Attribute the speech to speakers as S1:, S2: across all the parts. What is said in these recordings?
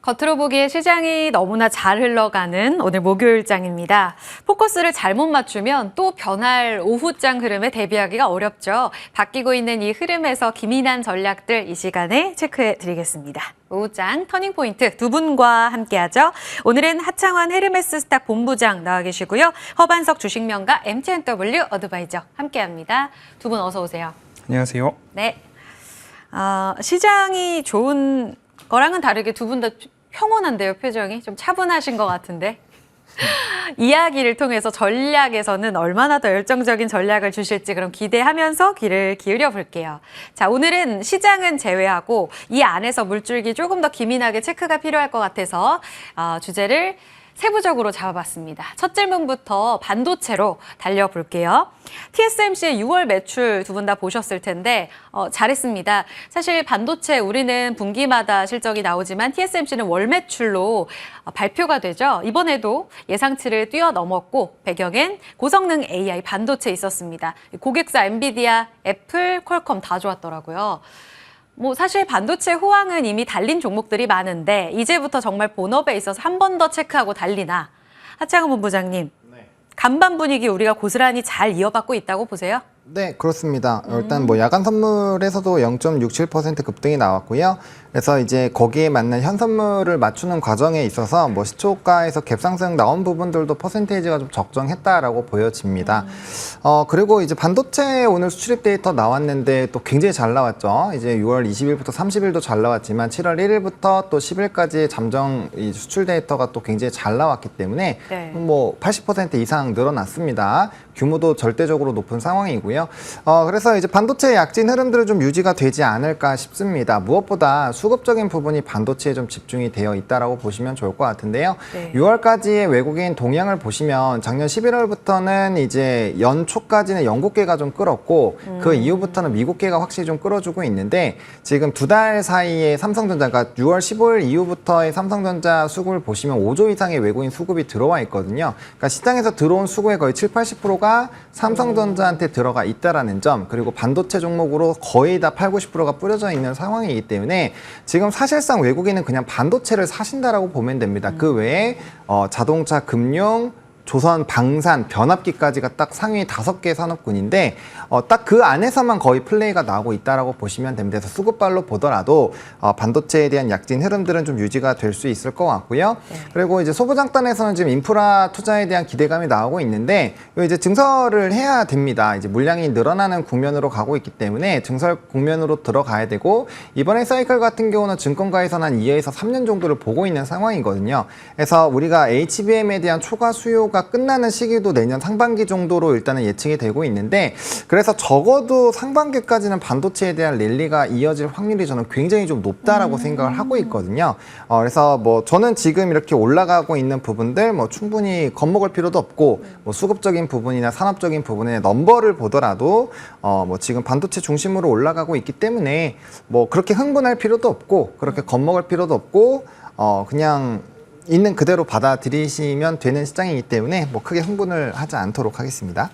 S1: 겉으로 보기에 시장이 너무나 잘 흘러가는 오늘 목요일장입니다. 포커스를 잘못 맞추면 또 변할 오후장 흐름에 대비하기가 어렵죠. 바뀌고 있는 이 흐름에서 기민한 전략들 이 시간에 체크해 드리겠습니다. 오후장 터닝포인트 두 분과 함께하죠. 오늘은 하창환 헤르메스 스탁 본부장 나와 계시고요. 허반석 주식명가 MTNW 어드바이저 함께합니다. 두 분 어서 오세요.
S2: 안녕하세요.
S1: 네. 시장이 좋은 거랑은 다르게 두 분 다 평온한데요, 표정이? 좀 차분하신 것 같은데. 이야기를 통해서 전략에서는 얼마나 더 열정적인 전략을 주실지 그럼 기대하면서 귀를 기울여 볼게요. 자, 오늘은 시장은 제외하고 이 안에서 물줄기 조금 더 기민하게 체크가 필요할 것 같아서 주제를 세부적으로 잡아봤습니다. 첫 질문부터 반도체로 달려볼게요. TSMC의 6월 매출 두 분 다 보셨을 텐데 잘했습니다. 사실 반도체 우리는 분기마다 실적이 나오지만 TSMC는 월 매출로 발표가 되죠. 이번에도 예상치를 뛰어넘었고 배경엔 고성능 AI 반도체 있었습니다. 고객사 엔비디아, 애플, 퀄컴 다 좋았더라고요. 사실 반도체 호황은 이미 달린 종목들이 많은데 이제부터 정말 본업에 있어서 한 번 더 체크하고 달리나. 하창훈 본부장님, 네. 간반 분위기 우리가 고스란히 잘 이어받고 있다고 보세요?
S3: 네, 그렇습니다. 일단 야간 선물에서도 0.67% 급등이 나왔고요. 그래서 이제 거기에 맞는 현 선물을 맞추는 과정에 있어서 시초가에서 갭상승 나온 부분들도 퍼센테이지가 좀 적정했다라고 보여집니다. 그리고 이제 반도체 오늘 수출입 데이터 나왔는데 또 굉장히 잘 나왔죠. 이제 6월 20일부터 30일도 잘 나왔지만 7월 1일부터 또 10일까지 잠정 이 수출 데이터가 또 굉장히 잘 나왔기 때문에
S1: 네.
S3: 80% 이상 늘어났습니다. 규모도 절대적으로 높은 상황이고요. 그래서 이제 반도체의 약진 흐름들은 좀 유지가 되지 않을까 싶습니다. 무엇보다 수급적인 부분이 반도체에 좀 집중이 되어 있다라고 보시면 좋을 것 같은데요.
S1: 네.
S3: 6월까지의 외국인 동향을 보시면 작년 11월부터는 이제 연초까지는 영국계가 좀 끌었고 그 이후부터는 미국계가 확실히 좀 끌어주고 있는데 지금 두 달 사이에 삼성전자가 6월 15일 이후부터의 삼성전자 수급을 보시면 5조 이상의 외국인 수급이 들어와 있거든요. 그러니까 시장에서 들어온 수급의 거의 7, 80%가 삼성전자한테 들어가 있다라는 점, 그리고 반도체 종목으로 거의 다 8, 90%가 뿌려져 있는 상황이기 때문에 지금 사실상 외국인은 그냥 반도체를 사신다라고 보면 됩니다. 그 외에 자동차, 금융, 조선, 방산, 변압기까지가 딱 상위 5개 산업군인데 딱 그 안에서만 거의 플레이가 나오고 있다라고 보시면 됩니다. 그래서 수급발로 보더라도 반도체에 대한 약진 흐름들은 좀 유지가 될 수 있을 것 같고요. 네. 그리고 이제 소부장단에서는 지금 인프라 투자에 대한 기대감이 나오고 있는데 이제 증설을 해야 됩니다. 이제 물량이 늘어나는 국면으로 가고 있기 때문에 증설 국면으로 들어가야 되고 이번에 사이클 같은 경우는 증권가에서는 한 2에서 3년 정도를 보고 있는 상황이거든요. 그래서 우리가 HBM에 대한 초과 수요가 끝나는 시기도 내년 상반기 정도로 일단은 예측이 되고 있는데 그래서 적어도 상반기까지는 반도체에 대한 랠리가 이어질 확률이 저는 굉장히 좀 높다라고 생각을 하고 있거든요. 그래서 저는 지금 이렇게 올라가고 있는 부분들 충분히 겁먹을 필요도 없고 수급적인 부분이나 산업적인 부분의 넘버를 보더라도 지금 반도체 중심으로 올라가고 있기 때문에 그렇게 흥분할 필요도 없고 그렇게 겁먹을 필요도 없고 그냥 있는 그대로 받아들이시면 되는 시장이기 때문에 크게 흥분을 하지 않도록 하겠습니다.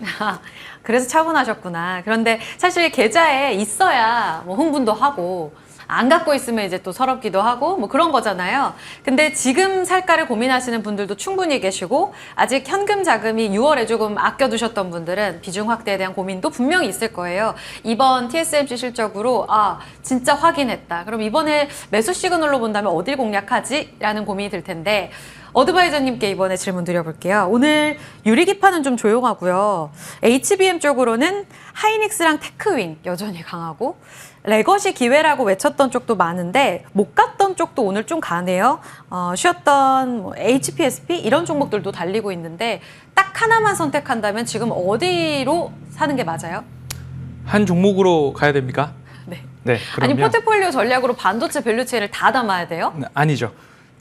S1: 그래서 차분하셨구나. 그런데 사실 계좌에 있어야 흥분도 하고 안 갖고 있으면 이제 또 서럽기도 하고 그런 거잖아요. 근데 지금 살까를 고민하시는 분들도 충분히 계시고 아직 현금 자금이 6월에 조금 아껴두셨던 분들은 비중 확대에 대한 고민도 분명히 있을 거예요. 이번 TSMC 실적으로 진짜 확인했다. 그럼 이번에 매수 시그널로 본다면 어딜 공략하지? 라는 고민이 들 텐데 어드바이저님께 이번에 질문 드려볼게요. 오늘 유리기판은 좀 조용하고요. HBM 쪽으로는 하이닉스랑 테크윈 여전히 강하고 레거시 기회라고 외쳤던 쪽도 많은데 못 갔던 쪽도 오늘 좀 가네요. 쉬었던 HPSP 이런 종목들도 달리고 있는데 딱 하나만 선택한다면 지금 어디로 사는 게 맞아요?
S2: 한 종목으로 가야 됩니까?
S1: 네.
S2: 네.
S1: 아니
S2: 그러면
S1: 포트폴리오 전략으로 반도체 밸류체인을 다 담아야 돼요?
S2: 아니죠.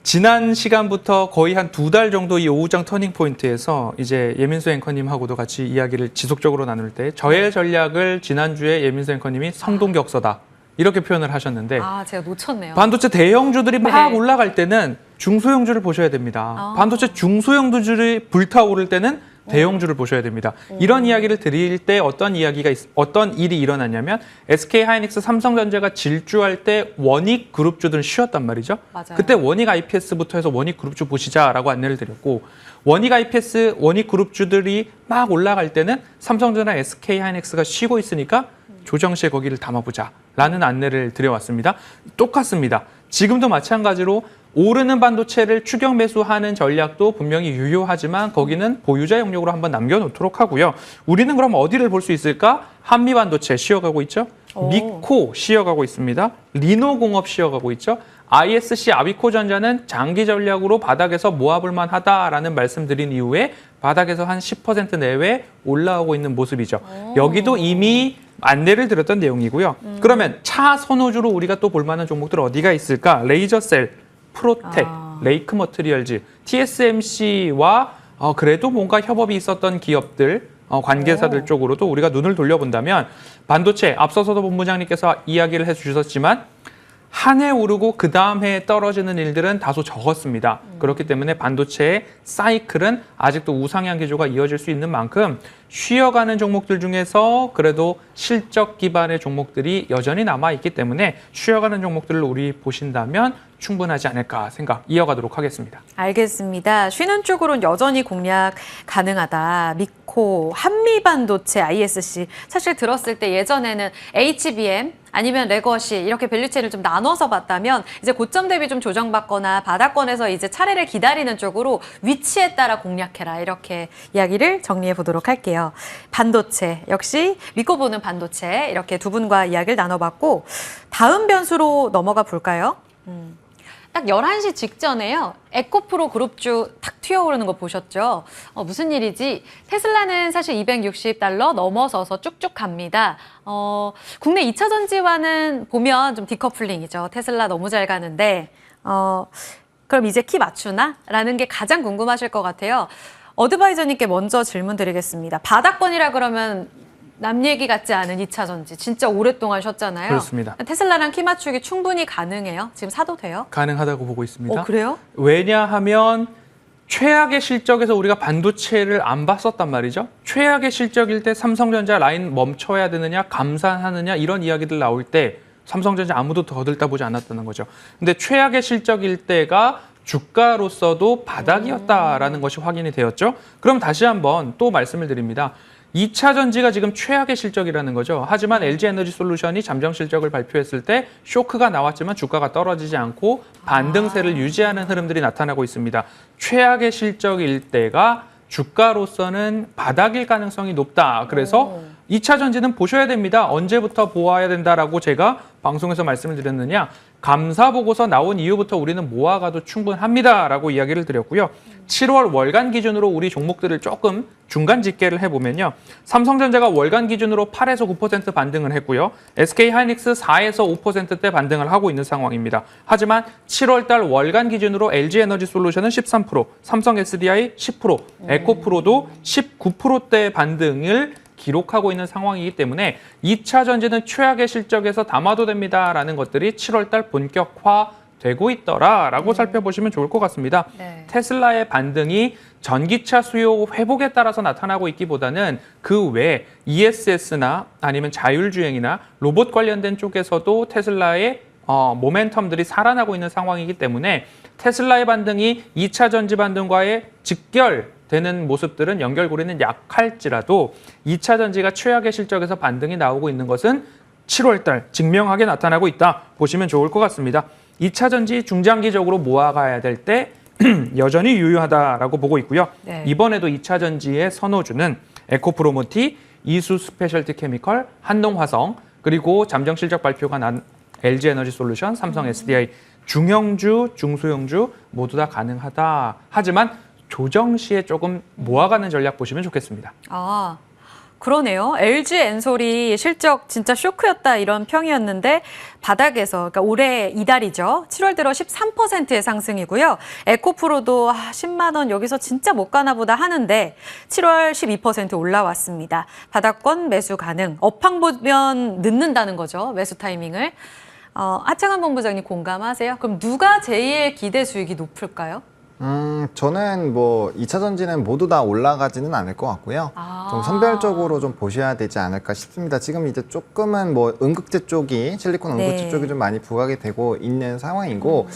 S2: 지난 시간부터 거의 한 2달 정도 이 오후장 터닝 포인트에서 이제 예민수 앵커님하고도 같이 이야기를 지속적으로 나눌 때 저의 전략을 지난주에 예민수 앵커님이 성동격서다 이렇게 표현을 하셨는데
S1: 제가 놓쳤네요.
S2: 반도체 대형주들이 막
S1: 네.
S2: 올라갈 때는 중소형주를 보셔야 됩니다. 반도체 중소형주들이 불타오를 때는 대형주를 보셔야 됩니다. 이런 이야기를 드릴 때 어떤 일이 일어났냐면 SK 하이닉스, 삼성전자가 질주할 때 원익 그룹주들은 쉬었단 말이죠.
S1: 맞아요.
S2: 그때 원익 IPS부터 해서 원익 그룹주 보시자라고 안내를 드렸고 원익 IPS, 원익 그룹주들이 막 올라갈 때는 삼성전자, SK 하이닉스가 쉬고 있으니까 조정 시에 거기를 담아보자라는 안내를 드려왔습니다. 똑같습니다. 지금도 마찬가지로 오르는 반도체를 추격 매수하는 전략도 분명히 유효하지만 거기는 보유자 영역으로 한번 남겨놓도록 하고요. 우리는 그럼 어디를 볼 수 있을까? 한미반도체 쉬어가고 있죠. 미코 쉬어가고 있습니다. 리노공업 쉬어가고 있죠. ISC 아비코전자는 장기 전략으로 바닥에서 모아볼 만하다라는 말씀드린 이후에 바닥에서 한 10% 내외 올라오고 있는 모습이죠. 여기도 이미 안내를 드렸던 내용이고요. 그러면 차 선호주로 우리가 또 볼만한 종목들 어디가 있을까? 레이저셀, 프로텍, 레이크 머트리얼즈, TSMC와 그래도 뭔가 협업이 있었던 기업들, 관계사들 쪽으로도 우리가 눈을 돌려본다면 반도체, 앞서서도 본부장님께서 이야기를 해주셨지만 한 해 오르고 그 다음 해에 떨어지는 일들은 다소 적었습니다. 그렇기 때문에 반도체의 사이클은 아직도 우상향 기조가 이어질 수 있는 만큼 쉬어가는 종목들 중에서 그래도 실적 기반의 종목들이 여전히 남아있기 때문에 쉬어가는 종목들을 우리 보신다면 충분하지 않을까 생각 이어가도록 하겠습니다.
S1: 알겠습니다. 쉬는 쪽으로는 여전히 공략 가능하다. 미코, 한미반도체, ISC. 사실 들었을 때 예전에는 HBM 아니면 레거시 이렇게 밸류체인을 좀 나눠서 봤다면 이제 고점 대비 좀 조정받거나 바닥권에서 이제 차례를 기다리는 쪽으로 위치에 따라 공략해라 이렇게 이야기를 정리해 보도록 할게요. 반도체 역시 믿고 보는 반도체 이렇게 두 분과 이야기를 나눠봤고 다음 변수로 넘어가 볼까요? 딱 11시 직전에요. 에코프로 그룹주 탁 튀어오르는 거 보셨죠? 무슨 일이지? 테슬라는 사실 $260 넘어서서 쭉쭉 갑니다. 국내 2차 전지와는 보면 좀 디커플링이죠. 테슬라 너무 잘 가는데 그럼 이제 키 맞추나? 라는 게 가장 궁금하실 것 같아요. 어드바이저님께 먼저 질문 드리겠습니다. 바닥권이라 그러면 남 얘기 같지 않은 2차 전지 진짜 오랫동안 쉬었잖아요.
S2: 그렇습니다.
S1: 테슬라랑 키 맞추기 충분히 가능해요? 지금 사도 돼요?
S2: 가능하다고 보고 있습니다.
S1: 그래요?
S2: 왜냐하면 최악의 실적에서 우리가 반도체를 안 봤었단 말이죠. 최악의 실적일 때 삼성전자 라인 멈춰야 되느냐, 감산하느냐 이런 이야기들 나올 때 삼성전자 아무도 더 들다보지 않았다는 거죠. 근데 최악의 실적일 때가 주가로서도 바닥이었다라는 것이 확인이 되었죠. 그럼 다시 한번 또 말씀을 드립니다. 2차 전지가 지금 최악의 실적이라는 거죠. 하지만 LG에너지솔루션이 잠정 실적을 발표했을 때 쇼크가 나왔지만 주가가 떨어지지 않고 반등세를 유지하는 흐름들이 나타나고 있습니다. 최악의 실적일 때가 주가로서는 바닥일 가능성이 높다. 그래서 2차 전지는 보셔야 됩니다. 언제부터 보아야 된다라고 제가 방송에서 말씀을 드렸느냐. 감사 보고서 나온 이후부터 우리는 모아가도 충분합니다라고 이야기를 드렸고요. 7월 월간 기준으로 우리 종목들을 조금 중간 집계를 해보면요. 삼성전자가 월간 기준으로 8에서 9% 반등을 했고요. SK하이닉스 4에서 5%대 반등을 하고 있는 상황입니다. 하지만 7월 달 월간 기준으로 LG에너지솔루션은 13%, 삼성 SDI 10%, 에코프로도 19%대 반등을 기록하고 있는 상황이기 때문에 2차 전지는 최악의 실적에서 담아도 됩니다라는 것들이 7월 달 본격화되고 있더라라고 살펴보시면 좋을 것 같습니다.
S1: 네.
S2: 테슬라의 반등이 전기차 수요 회복에 따라서 나타나고 있기보다는 그 외 ESS나 아니면 자율주행이나 로봇 관련된 쪽에서도 테슬라의 모멘텀들이 살아나고 있는 상황이기 때문에 테슬라의 반등이 2차 전지 반등과의 직결되는 모습들은 연결고리는 약할지라도 2차 전지가 최악의 실적에서 반등이 나오고 있는 것은 7월 달 증명하게 나타나고 있다 보시면 좋을 것 같습니다. 2차 전지 중장기적으로 모아가야 될 때 여전히 유효하다라고 보고 있고요.
S1: 네.
S2: 이번에도 2차 전지의 선호주는 에코프로모티, 이수 스페셜티 케미컬, 한동화성 그리고 잠정 실적 발표가 난 LG에너지솔루션, 삼성 SDI 중형주, 중소형주 모두 다 가능하다. 하지만 조정 시에 조금 모아가는 전략 보시면 좋겠습니다.
S1: 그러네요. LG 엔솔이 실적 진짜 쇼크였다 이런 평이었는데 바닥에서 그러니까 올해 이달이죠. 7월 들어 13%의 상승이고요. 에코프로도 10만 원 여기서 진짜 못 가나 보다 하는데 7월 12% 올라왔습니다. 바닥권 매수 가능. 업황 보면 늦는다는 거죠. 매수 타이밍을. 하창한 본부장님 공감하세요? 그럼 누가 제일 기대 수익이 높을까요?
S3: 저는 뭐 2차 전지는 모두 다 올라가지는 않을 것 같고요. 좀 선별적으로 좀 보셔야 되지 않을까 싶습니다. 지금 이제 조금은 뭐 음극재 쪽이, 실리콘 음극재
S1: 네.
S3: 쪽이 좀 많이 부각이 되고 있는 상황이고,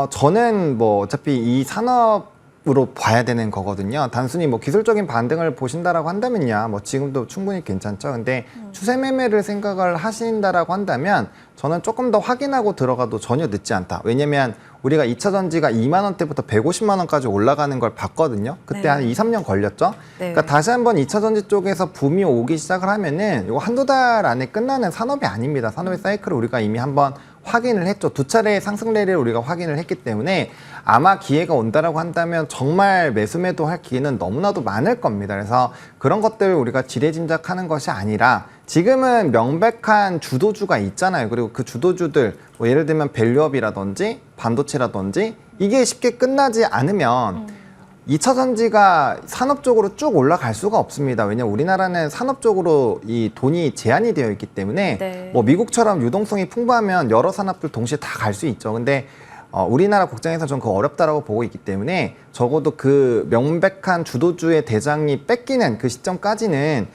S3: 저는 뭐 어차피 이 산업으로 봐야 되는 거거든요. 단순히 뭐 기술적인 반등을 보신다라고 한다면야 뭐 지금도 충분히 괜찮죠. 근데 추세 매매를 생각을 하신다라고 한다면 저는 조금 더 확인하고 들어가도 전혀 늦지 않다. 왜냐면 우리가 2차 전지가 2만 원대부터 150만 원까지 올라가는 걸 봤거든요. 그때
S1: 네.
S3: 한 2, 3년 걸렸죠.
S1: 네.
S3: 그러니까 다시 한번 2차 전지 쪽에서 붐이 오기 시작을 하면은 이거 한두 달 안에 끝나는 산업이 아닙니다. 산업의 사이클을 우리가 이미 한번 확인을 했죠. 두 차례의 상승 랠리를 우리가 확인을 했기 때문에 아마 기회가 온다라고 한다면 정말 매수 매도할 기회는 너무나도 많을 겁니다. 그래서 그런 것들을 우리가 지레짐작하는 것이 아니라 지금은 명백한 주도주가 있잖아요. 그리고 그 주도주들 뭐 예를 들면 밸류업이라든지 반도체라든지 이게 쉽게 끝나지 않으면 2차 전지가 산업적으로 쭉 올라갈 수가 없습니다. 왜냐하면 우리나라는 산업적으로 이 돈이 제한이 되어 있기 때문에
S1: 네.
S3: 뭐 미국처럼 유동성이 풍부하면 여러 산업들 동시에 다 갈 수 있죠. 근데 우리나라 국장에서 좀 그거 어렵다라고 보고 있기 때문에 적어도 그 명백한 주도주의 대장이 뺏기는 그 시점까지는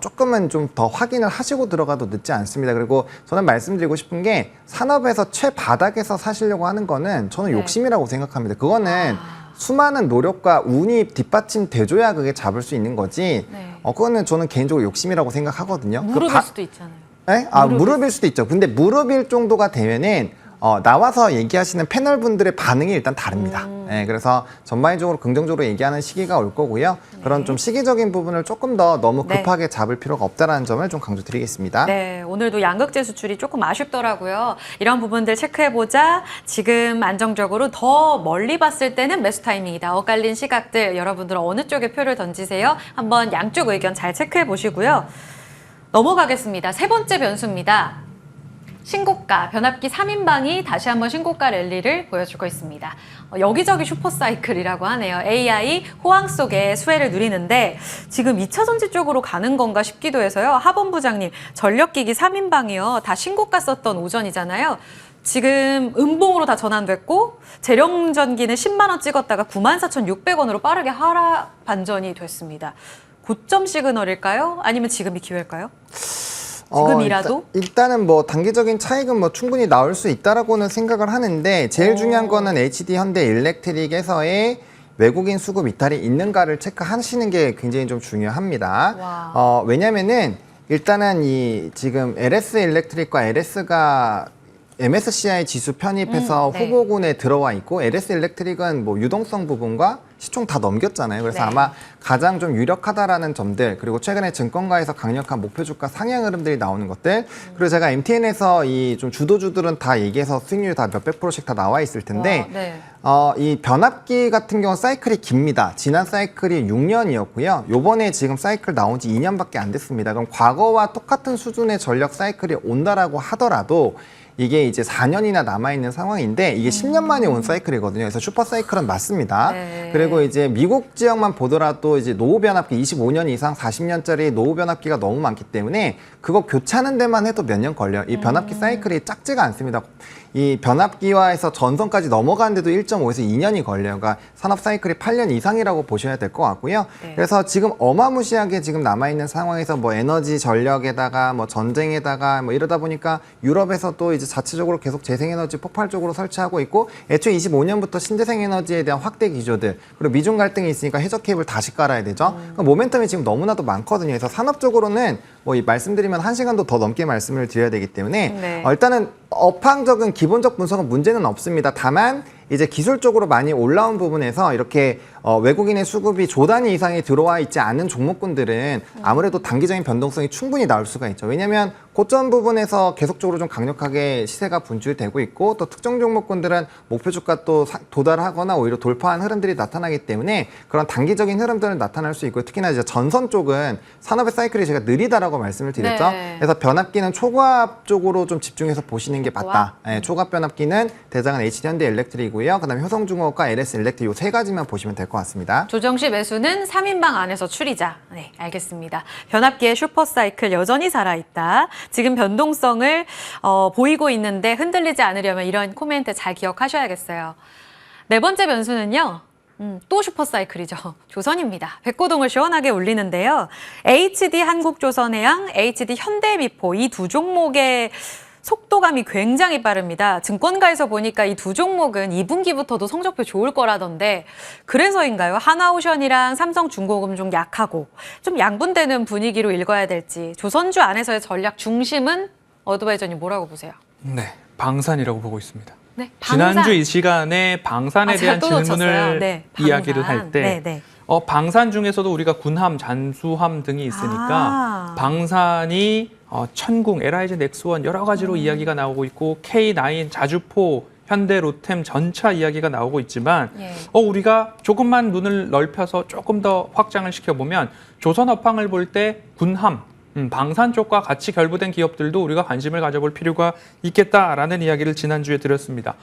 S3: 조금은 좀 더 확인을 하시고 들어가도 늦지 않습니다. 그리고 저는 말씀드리고 싶은 게 산업에서 최바닥에서 사시려고 하는 거는 저는
S1: 네.
S3: 욕심이라고 생각합니다. 그거는 수많은 노력과 운이 뒷받침 돼줘야 그게 잡을 수 있는 거지.
S1: 네.
S3: 그거는 저는 개인적으로 욕심이라고 생각하거든요.
S1: 무릎일 수도 있잖아요.
S3: 네? 무릎일 수도 있죠. 근데 무릎일 정도가 되면은 나와서 얘기하시는 패널 분들의 반응이 일단 다릅니다. 네, 그래서 전반적으로 긍정적으로 얘기하는 시기가 올 거고요. 그런 좀 시기적인 부분을 조금 더 너무
S1: 네.
S3: 급하게 잡을 필요가 없다는 점을 좀 강조드리겠습니다.
S1: 네, 오늘도 양극재 수출이 조금 아쉽더라고요. 이런 부분들 체크해보자. 지금 안정적으로 더 멀리 봤을 때는 매수 타이밍이다. 엇갈린 시각들 여러분들은 어느 쪽에 표를 던지세요? 한번 양쪽 의견 잘 체크해보시고요. 넘어가겠습니다. 세 번째 변수입니다. 신고가, 변압기 3인방이 다시 한번 신고가 랠리를 보여주고 있습니다. 여기저기 슈퍼사이클이라고 하네요. AI 호황 속에 수혜를 누리는데 지금 2차 전지 쪽으로 가는 건가 싶기도 해서요. 하범 부장님, 전력기기 3인방이요. 다 신고가 썼던 오전이잖아요. 지금 음봉으로 다 전환됐고 재령전기는 10만 원 찍었다가 94,600원으로 빠르게 하락 반전이 됐습니다. 고점 시그널일까요? 아니면 지금이 기회일까요? 지금이라도?
S3: 일단은 뭐 단기적인 차익은 뭐 충분히 나올 수 있다라고는 생각을 하는데 제일 중요한 거는 HD 현대 일렉트릭에서의 외국인 수급 이탈이 있는가를 체크하시는 게 굉장히 좀 중요합니다. 왜냐면은 일단은 이 지금 LS 일렉트릭과 LS가 MSCI 지수 편입해서
S1: 네.
S3: 후보군에 들어와 있고 LS 일렉트릭은 뭐 유동성 부분과 시총 다 넘겼잖아요. 그래서
S1: 네.
S3: 아마 가장 좀 유력하다라는 점들 그리고 최근에 증권가에서 강력한 목표 주가 상향 흐름들이 나오는 것들 그리고 제가 MTN에서 이 좀 주도주들은 다 얘기해서 수익률 다 몇백 프로씩 다 나와 있을 텐데
S1: 네.
S3: 이 변압기 같은 경우 사이클이 깁니다. 지난 사이클이 6년이었고요. 요번에 지금 사이클 나온 지 2년밖에 안 됐습니다. 그럼 과거와 똑같은 수준의 전력 사이클이 온다라고 하더라도 이게 이제 4년이나 남아있는 상황인데 이게 10년 만에 온 사이클이거든요. 그래서 슈퍼 사이클은 맞습니다.
S1: 네.
S3: 그리고 이제 미국 지역만 보더라도 이제 노후 변압기 25년 이상 40년짜리 노후 변압기가 너무 많기 때문에 그거 교체하는 데만 해도 몇 년 걸려요. 이 변압기 사이클이 작지가 않습니다. 이 변압기화에서 전선까지 넘어가는데도 1.5에서 2년이 걸려요. 그러니까 산업 사이클이 8년 이상이라고 보셔야 될 것 같고요.
S1: 네.
S3: 그래서 지금 어마무시하게 지금 남아있는 상황에서 뭐 에너지 전력에다가 뭐 전쟁에다가 뭐 이러다 보니까 유럽에서 또 이제 자체적으로 계속 재생에너지 폭발적으로 설치하고 있고 애초에 25년부터 신재생에너지에 대한 확대 기조들 그리고 미중 갈등이 있으니까 해저 케이블 다시 깔아야 되죠. 그러니까 모멘텀이 지금 너무나도 많거든요. 그래서 산업적으로는 뭐 말씀드리면 1시간도 더 넘게 말씀을 드려야 되기 때문에
S1: 네.
S3: 일단은 업황적인 기본적 분석은 문제는 없습니다. 다만 이제 기술적으로 많이 올라온 부분에서 이렇게 외국인의 수급이 조 단위 이상이 들어와 있지 않은 종목군들은 아무래도 단기적인 변동성이 충분히 나올 수가 있죠. 왜냐하면 고점 부분에서 계속적으로 좀 강력하게 시세가 분출되고 있고 또 특정 종목군들은 목표 주가 또 도달하거나 오히려 돌파한 흐름들이 나타나기 때문에 그런 단기적인 흐름들은 나타날 수 있고 특히나 이제 전선 쪽은 산업의 사이클이 제가 느리다라고 말씀을 드렸죠.
S1: 네.
S3: 그래서 변압기는 초과압 쪽으로 좀 집중해서 보시는 게 맞다.
S1: 초과압?
S3: 초과압 변압기는 대장은 HD현대 일렉트릭이고요. 그다음에 효성중공업과 LS 일렉트릭 이 세 가지만 보시면 될 것 같습니다.
S1: 조정시 매수는 3인방 안에서 추리자. 네, 알겠습니다. 변압기의 슈퍼사이클 여전히 살아있다. 지금 변동성을 보이고 있는데 흔들리지 않으려면 이런 코멘트 잘 기억하셔야겠어요. 네 번째 변수는요. 또 슈퍼사이클이죠. 조선입니다. 백고동을 시원하게 울리는데요. HD 한국조선해양, HD 현대미포 이 두 종목의 속도감이 굉장히 빠릅니다. 증권가에서 보니까 이 두 종목은 2분기부터도 성적표 좋을 거라던데 그래서인가요? 하나오션이랑 삼성중공업 좀 약하고 좀 양분되는 분위기로 읽어야 될지 조선주 안에서의 전략 중심은 어드바이저님 뭐라고 보세요?
S2: 네, 방산이라고 보고 있습니다.
S1: 네, 방산.
S2: 지난주 이 시간에 방산에
S1: 제가
S2: 대한
S1: 또 놓쳤어요.
S2: 질문을
S1: 네,
S2: 이야기를
S1: 방산.
S2: 할 때
S1: 네, 네.
S2: 방산 중에서도 우리가 군함, 잠수함 등이 있으니까 방산이 천궁, LIG 넥스원 여러 가지로 이야기가 나오고 있고 K9, 자주포, 현대, 로템, 전차 이야기가 나오고 있지만
S1: 예.
S2: 우리가 조금만 눈을 넓혀서 조금 더 확장을 시켜보면 조선업황을 볼 때 군함, 방산 쪽과 같이 결부된 기업들도 우리가 관심을 가져볼 필요가 있겠다라는 이야기를 지난주에 드렸습니다.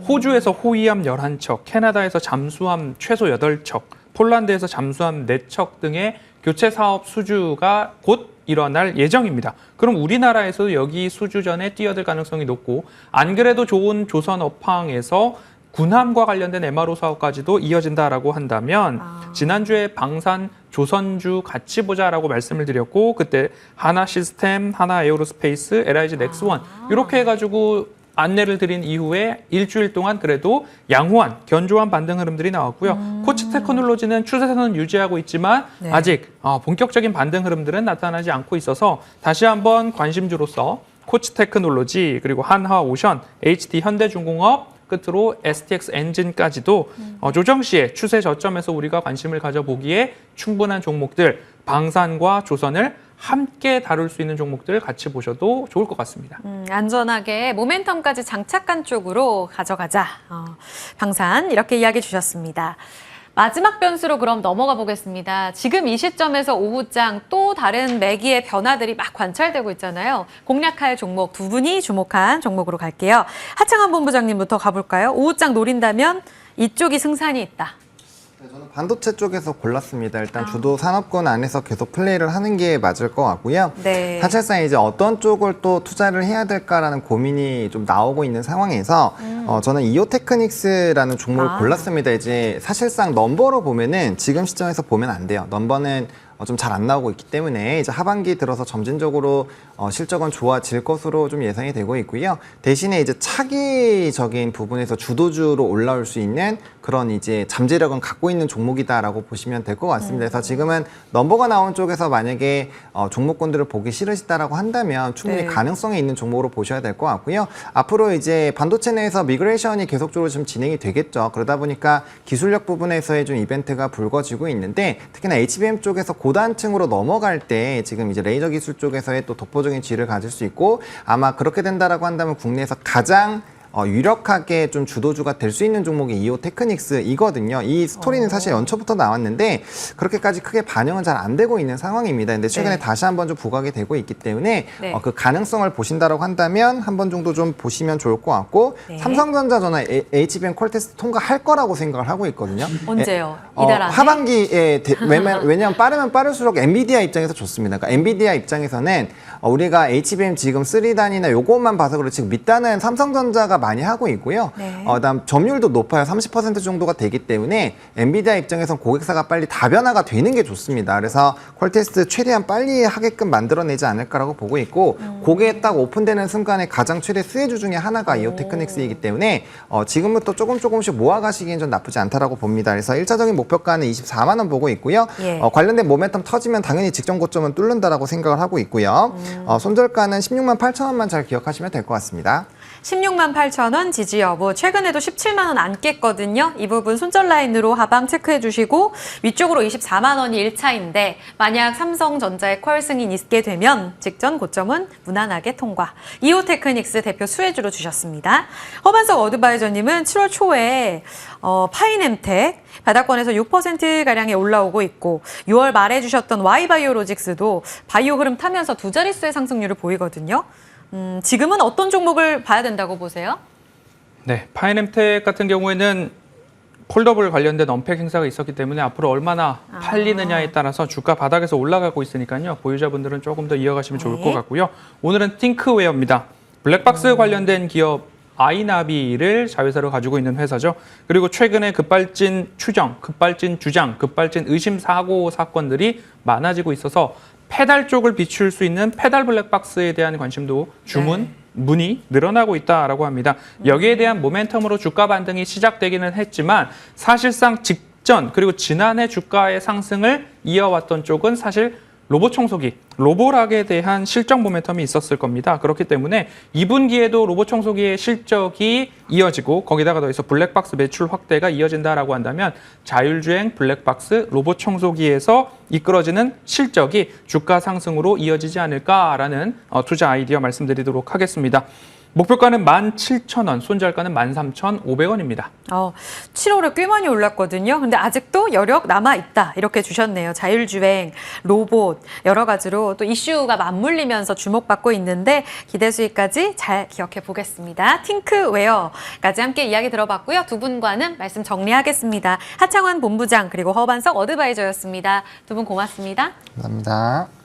S2: 호주에서 호위함 11척, 캐나다에서 잠수함 최소 8척, 폴란드에서 잠수함 4척 등의 교체 사업 수주가 곧 일어날 예정입니다. 그럼 우리나라에서도 여기 수주전에 뛰어들 가능성이 높고 안 그래도 좋은 조선 업황에서 군함과 관련된 MRO 사업까지도 이어진다라고 한다면 지난주에 방산 조선주 같이 보자라고 말씀을 드렸고 그때 하나 시스템, 하나 에어로스페이스, LIG 넥스원 이렇게 해가지고 안내를 드린 이후에 일주일 동안 그래도 양호한, 견조한 반등 흐름들이 나왔고요. 코치 테크놀로지는 추세선은 유지하고 있지만
S1: 네.
S2: 아직 본격적인 반등 흐름들은 나타나지 않고 있어서 다시 한번 관심주로서 코치 테크놀로지 그리고 한화오션, HD 현대중공업 끝으로 STX 엔진까지도 조정 시에 추세 저점에서 우리가 관심을 가져보기에 충분한 종목들, 방산과 조선을 함께 다룰 수 있는 종목들 같이 보셔도 좋을 것 같습니다.
S1: 안전하게 모멘텀까지 장착한 쪽으로 가져가자. 방산 이렇게 이야기 주셨습니다. 마지막 변수로 그럼 넘어가 보겠습니다. 지금 이 시점에서 오후장 또 다른 매기의 변화들이 막 관찰되고 있잖아요. 공략할 종목 두 분이 주목한 종목으로 갈게요. 하창한 본부장님부터 가볼까요? 오후장 노린다면 이쪽이 승산이 있다.
S3: 네, 저는 반도체 쪽에서 골랐습니다. 일단 주도 산업군 안에서 계속 플레이를 하는 게 맞을 것 같고요.
S1: 네.
S3: 사실상 이제 어떤 쪽을 또 투자를 해야 될까라는 고민이 좀 나오고 있는 상황에서 저는 이오테크닉스라는 종목을 골랐습니다. 이제 사실상 넘버로 보면은 지금 시점에서 보면 안 돼요. 넘버는 좀 잘 안 나오고 있기 때문에 이제 하반기 들어서 점진적으로 실적은 좋아질 것으로 좀 예상이 되고 있고요. 대신에 이제 차기적인 부분에서 주도주로 올라올 수 있는 그런 이제 잠재력은 갖고 있는 종목이다라고 보시면 될 것 같습니다. 그래서 지금은 넘버가 나온 쪽에서 만약에 종목군들을 보기 싫으시다라고 한다면 충분히
S1: 네.
S3: 가능성이 있는 종목으로 보셔야 될 것 같고요. 앞으로 이제 반도체 내에서 미그레이션이 계속적으로 좀 진행이 되겠죠. 그러다 보니까 기술력 부분에서의 좀 이벤트가 불거지고 있는데 특히나 HBM 쪽에서 고단층으로 넘어갈 때 지금 이제 레이저 기술 쪽에서의 또 독보적인 지위를 가질 수 있고 아마 그렇게 된다라고 한다면 국내에서 가장 유력하게 좀 주도주가 될 수 있는 종목이 이오테크닉스이거든요. 이 스토리는 사실 연초부터 나왔는데 그렇게까지 크게 반영은 잘 안 되고 있는 상황입니다. 근데 최근에
S1: 네.
S3: 다시 한번 좀 부각이 되고 있기 때문에
S1: 네.
S3: 그 가능성을 보신다라고 한다면 한 번 정도 좀 보시면 좋을 것 같고
S1: 네.
S3: 삼성전자 저는 HBM 콜 테스트 통과할 거라고 생각을 하고 있거든요.
S1: 언제요? 이달 안에?
S3: 하반기에 왜냐하면 빠르면 빠를수록 엔비디아 입장에서 좋습니다. 그러니까 엔비디아 입장에서는 우리가 HBM 지금 3단이나 요것만 봐서 그렇지 밑단은 삼성전자가 많이 하고 있고요.
S1: 네.
S3: 그다음 점유율도 높아요. 30% 정도가 되기 때문에 엔비디아 입장에선 고객사가 빨리 다변화가 되는 게 좋습니다. 그래서 콜테스트 최대한 빨리 하게끔 만들어내지 않을까라고 보고 있고 그게 딱 오픈되는 순간에 가장 최대 수혜주 중에 하나가 이오테크닉스이기 때문에 지금부터 조금씩 모아가시기엔 좀 나쁘지 않다라고 봅니다. 그래서 1차적인 목표가는 24만 원 보고 있고요.
S1: 예.
S3: 관련된 모멘텀 터지면 당연히 직전 고점은 뚫는다라고 생각을 하고 있고요. 손절가는 16만 8천 원만 잘 기억하시면 될 것 같습니다.
S1: 16만 8천 원 지지 여부. 최근에도 17만 원 안 깼거든요. 이 부분 손절 라인으로 하방 체크해 주시고 위쪽으로 24만 원이 1차인데 만약 삼성전자의 퀄 승인 있게 되면 직전 고점은 무난하게 통과. 이오테크닉스 대표 수혜주로 주셨습니다. 허반석 어드바이저님은 7월 초에 파이넴텍 바닥권에서 6%가량이 올라오고 있고 6월 말에 주셨던 Y바이오로직스도 바이오 흐름 타면서 두 자릿수의 상승률을 보이거든요. 지금은 어떤 종목을 봐야 된다고 보세요?
S2: 네, 파이넴텍 같은 경우에는 폴더블 관련된 언팩 행사가 있었기 때문에 앞으로 얼마나 팔리느냐에 따라서 주가 바닥에서 올라가고 있으니까요. 보유자분들은 조금 더 이어가시면 좋을 것 같고요. 오늘은 띵크웨어입니다. 블랙박스 관련된 기업 아이나비를 자회사로 가지고 있는 회사죠. 그리고 최근에 급발진 추정, 급발진 주장, 급발진 의심 사고 사건들이 많아지고 있어서 페달 쪽을 비출 수 있는 페달 블랙박스에 대한 관심도 주문, 문이 늘어나고 있다라고 합니다. 여기에 대한 모멘텀으로 주가 반등이 시작되기는 했지만 사실상 직전 그리고 지난해 주가의 상승을 이어왔던 쪽은 사실 로봇 청소기, 로보락에 대한 실적 모멘텀이 있었을 겁니다. 그렇기 때문에 2분기에도 로봇 청소기의 실적이 이어지고 거기다가 더해서 블랙박스 매출 확대가 이어진다라고 한다면 자율주행 블랙박스 로봇 청소기에서 이끌어지는 실적이 주가 상승으로 이어지지 않을까라는 투자 아이디어 말씀드리도록 하겠습니다. 목표가는 17,000원, 손절가는 13,500원입니다.
S1: 7월에 꽤 많이 올랐거든요. 근데 아직도 여력 남아있다 이렇게 주셨네요. 자율주행, 로봇 여러 가지로 또 이슈가 맞물리면서 주목받고 있는데 기대 수익까지 잘 기억해 보겠습니다. 팅크웨어까지 함께 이야기 들어봤고요. 두 분과는 말씀 정리하겠습니다. 하창환 본부장 그리고 허반석 어드바이저였습니다. 두 분 고맙습니다.
S3: 감사합니다.